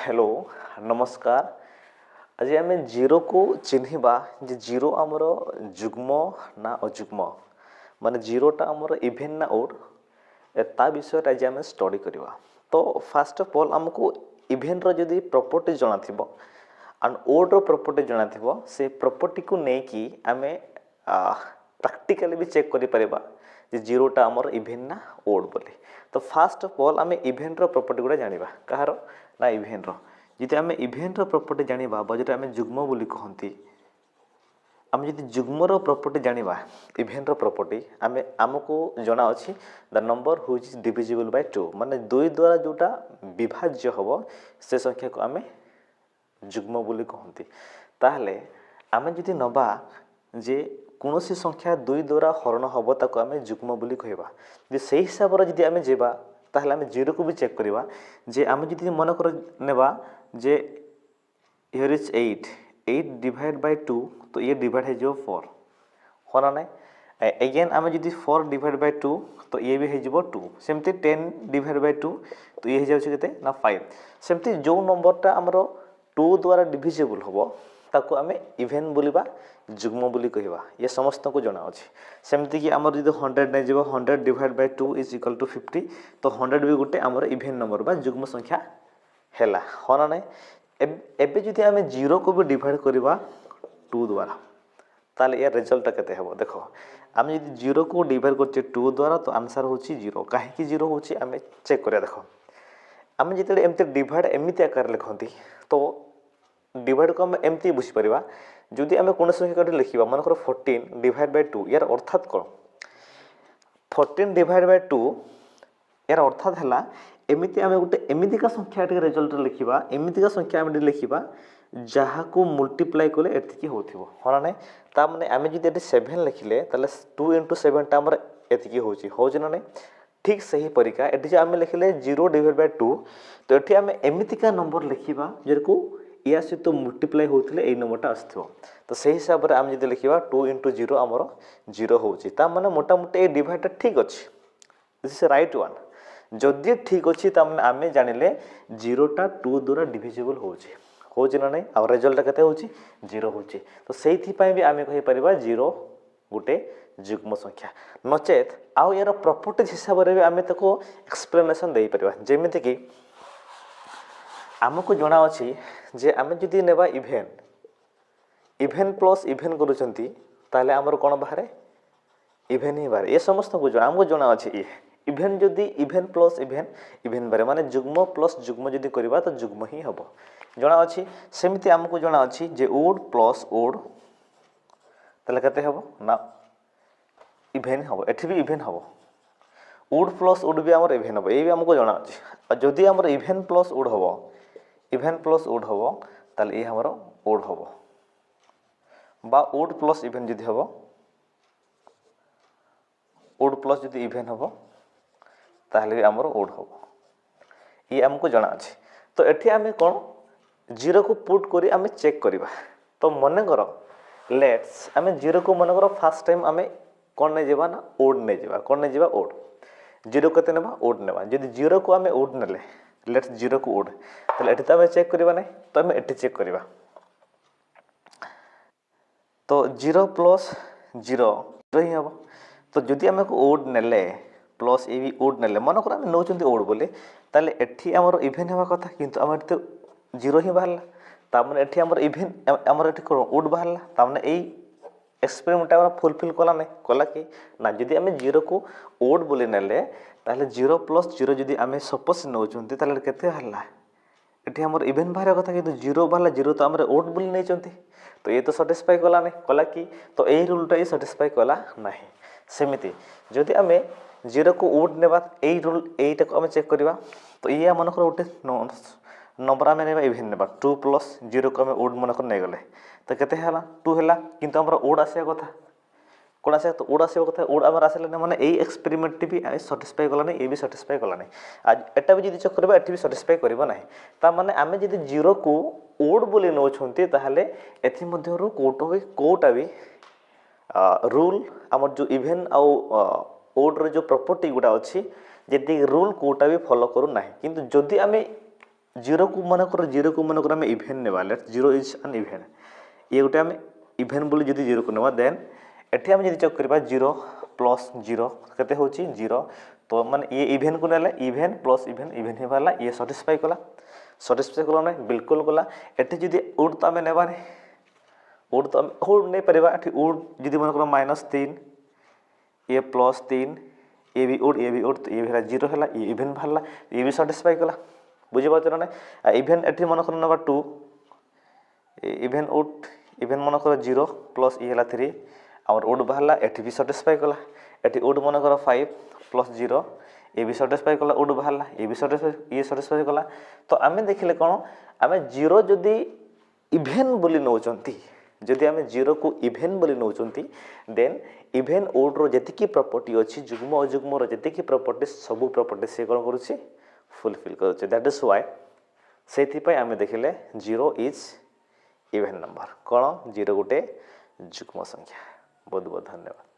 Hello नमस्कार। आज आम जीरो को चिन्हवा जे जीरो आमर जुग्म ना अजुग्म माने जीरोटा आमर इभेन ना ओड ता विषय आज आम स्टडी करवा। तो फास्ट ऑफ ऑल आमको इभेन रो जदी प्रॉपर्टी जाना थिबो एंड ओड रो प्रॉपर्टी जाना थिबो से प्रॉपर्टी को नेकी आमे प्रैक्टिकली भी चेक करि परिबा जे जीरोटा आमर इभेन ना ओड बोली। तो फास्ट ऑफ ऑल आमे इभेन रो प्रॉपर्टी गुडा जानिबा कहारो ना इभेन रो। जदि आमे इभेन रो प्रॉपर्टी जानिबा बजट आमे जुग्म बोली कहंती आम जदि जुग्म रो प्रॉपर्टी जानिबा इभेन रो प्रॉपर्टी आमे हमको जଣା अछि the number which is divisible by 2 माने 2 द्वारा जोटा विभाज्य हबो से संख्या को आमे जुग्म बोली कहंती। ताहले आमे जदि नबा जे कोनोसी संख्या 2 द्वारा हरण हबो ताको आमे जुग्म बोली कहबा। जे सेही हिसाब रो जदि आमे जेबा ताहले आमे जीरो को भी चेक करबा जे आमे जदि मन कर नेबा जे हियर इज 8 डिवाइड बाय 2 तो ये डिवाइड है जो 4 होना नहीं। अगेन आमे जदि 4 डिवाइड बाय 2 तो ये भी है जो 2 सेमती 10 डिवाइड बाय 2 तो ये जाउछ केते ना 5 सेमती जो नंबरटा हमरो 2 द्वारा डिविजिबल हबो ताको आमे इभेन बोलिबा जुग्म बोली कहबा। ये समस्त को जଣା अछि। सेमती कि हमर जदि 100 नै जेबो 100 divide by 2 is equal to 50 तो 100 भी गुटे हमर इभेन नंबर बा जुग्म संख्या हैला होना नहीं। एबे जदि आमे 0 को भी डिवाइड करबा 2 द्वारा ताले या रिजल्ट केते हेबो देखो। आमे जदि 0 को डिवाइड करचे 2 द्वारा तो आंसर होची 0 काहे कि 0 होची आमे चेक करिया देखो। आमे जते एमते डिवाइड एमिति आकार लिखंती तो डिवाइड को हम एमती बुझी परिबा जदि आमे कोन संख्या को लिखिबा मन कर 14 डिवाइड बाय 2 यार अर्थात कोन 14 डिवाइड बाय 2 यार अर्थात हला एमिति आमे गुटे एमिति का संख्या के रिजल्ट लिखिबा एमिति का संख्या आमे लिखिबा जहा को मल्टीप्लाई करले एतिकी होथिबो होना नै। ता माने आमे जदि एटी 7 लिखिले ताले 2 * 7 ता हमर एतिकी होची होज ना नै। ठीक सही परिका एटी जे आमे लिखिले 0 डिवाइड बाय 2 तो एटी आमे एमिति का नंबर लिखिबा जेको या से तो मल्टीप्लाई होथिले ए नंबरटा आस्थो। तो सही हिसाब रे आमे जदि लिखिबा 2 * 0 हमर 0 होची। ता माने मोटा मोटी ए डिवाइड ठीक अछि दिस इज राइट वन। जदि ठीक अच्छी तमने आमे जानिले 0टा 2 द्वारा डिविजिबल होची ना नहीं आ रिजल्ट केते होची 0 होची। तो सेहिथि पय भी आमे कहि परिबा 0 गुटे जुग्म संख्या नचेत आउ यार प्रॉपर्टी हिसाब रे भी आमे तको एक्सप्लेनेशन देई परिबा। जेमिति कि हमको जଣା अछि जे आमे जदि नेबा इभेन प्लस इभेन करूचंती ताले हमर कोन बाहरे इभेन ही बाहरे। ये समस्त को जଣା हमको जଣା अछि ये इभेन जदि इभेन प्लस इभेन बारे माने जुग्म प्लस जुग्म जदि करबा तो जुग्म ही हबो जଣା अछि। सेमिति हमको जଣା अछि जे ओड प्लस ओड तले कते हबो ना इभेन हबो एठी भी इभेन हबो ओड प्लस ओड भी हमर इभेन हबो ए भी हमको जଣା अछि। आ जदि हमर इभेन प्लस ओड हबो ताले ए हमर ओड हबो बा ओड प्लस इभेन जदि हबो ओड प्लस जदि इभेन हबो ताहले हमर ओड हबो ये हमको जଣା अछि। तो एठी आमे कोन 0 को पुट करी आमे चेक करबा। तो मने करो लेट्स आमे 0 को मने करो फर्स्ट टाइम आमे कोन नै जेबा ना ओड नै जेबा कोन नै जेबा ओड 0 कते नेबा ओड नेबा। जदि 0 को आमे ओड नेले लेट्स 0 को ओड ताले एठी त आमे चेक करबा नै तो आमे एठी चेक करबा। तो 0 प्लस 0 ही हबो। तो जदि आमे को ओड नेले प्लस ए भी ओड नेले मन कर आमे नौचंती ओड बोले ताले एठी हमर इभेन हेबा कथा किंतु हमर तो 0 ही बाहरला ता माने एठी हमर इभेन हमर एठी को ओड बाहरला ता माने एई एक्सपेरिमेंट हमर फुलफिल कला नै कला कि ना। जदि आमे 0 को ओड बोले नेले ताले 0 प्लस 0 जदि आमे सपोज नौचंती ताले केते बाहरला एठी हमर इभेन बाहर कथा किंतु 0 बाहरला 0 तो हमर ओड बोले नै चंती तो ये तो सैटिस्फाई कला नै कला कि तो एई रूलटा ये सैटिस्फाई कला नाही। सेमिति जदि आमे 0 को ओड नेबा एई रूल एईटा को आमे चेक करबा तो ये मन कर उठे नंबर आमे नेबा इभेन नेबा 2 प्लस 0 को आमे ओड मन कर नै गले तो केते हला 2 हला किंतु हमर ओड आसे कथा कोन आसे तो ओड आसे कथा ओड हमर आसेले माने एई एक्सपेरिमेंट भी सैटिस्फाई कला नै ए भी सैटिस्फाई कला नै। आज एटा भी जदि चेक करबा एठी भी सैटिस्फाई करबा नाही ता माने आमे जदि 0 को ओड बोले नो छंती ताहले एथि मध्यरो कोटा भी रूल हमर जो इभेन आ ओड रे जो प्रॉपर्टी गुडा अछि जेति रूल कोटा भी फॉलो करू नाही। किंतु जदि आमे जीरो को मनकर आम इभेन नेबा let zero is an even ये गोटे आम इभेन बोली जदि जीरो को नेबा देन एठी आम जदि चेक करबा जीरो प्लस जीरो केते होची जीरो तो माने ये इभेन को नेले इभेन प्लस इभेन इभेन ही बाला ये सैटिस्फाई कला ना बिल्कुल कला एठी जदि उड तो आम नेबा नै उड तो उड नहीं परिबा एठी उड जदि मनकर -3 ये +3 ये भी उड तो ये भी जीरो है ये इभेन बाहरला ये भी सैटिस्फाई कला बुझी पाछ ना इभेन एठी मनकर नबा 2 इभेन उड इभेन मनकर 0 प्लस ये है 3 आमर उड बाहरला एठी भी सैटिस्फाई कला एठी उड मनकर 5 प्लस 0 ये भी सैटिस्फाई कला उड बाहरला ये भी सैटिस्फाई कला तो आमे देखिले कोन आमे 0 जदि इभेन बोली नौचंती जदि आमे 0 को इभेन बोली नौचंती देन इभेन ओड रो जतिकी प्रॉपर्टी अछि जुग्म अजुग्म रो जतिकी प्रॉपर्टी सब प्रॉपर्टी से कोन करूची फुलफिल करूची दैट इज व्हाई सेति पय आमे देखिले 0 इज इभेन नंबर कोन 0 गोटे जुग्म संख्या बहुत बहुत धन्यवाद।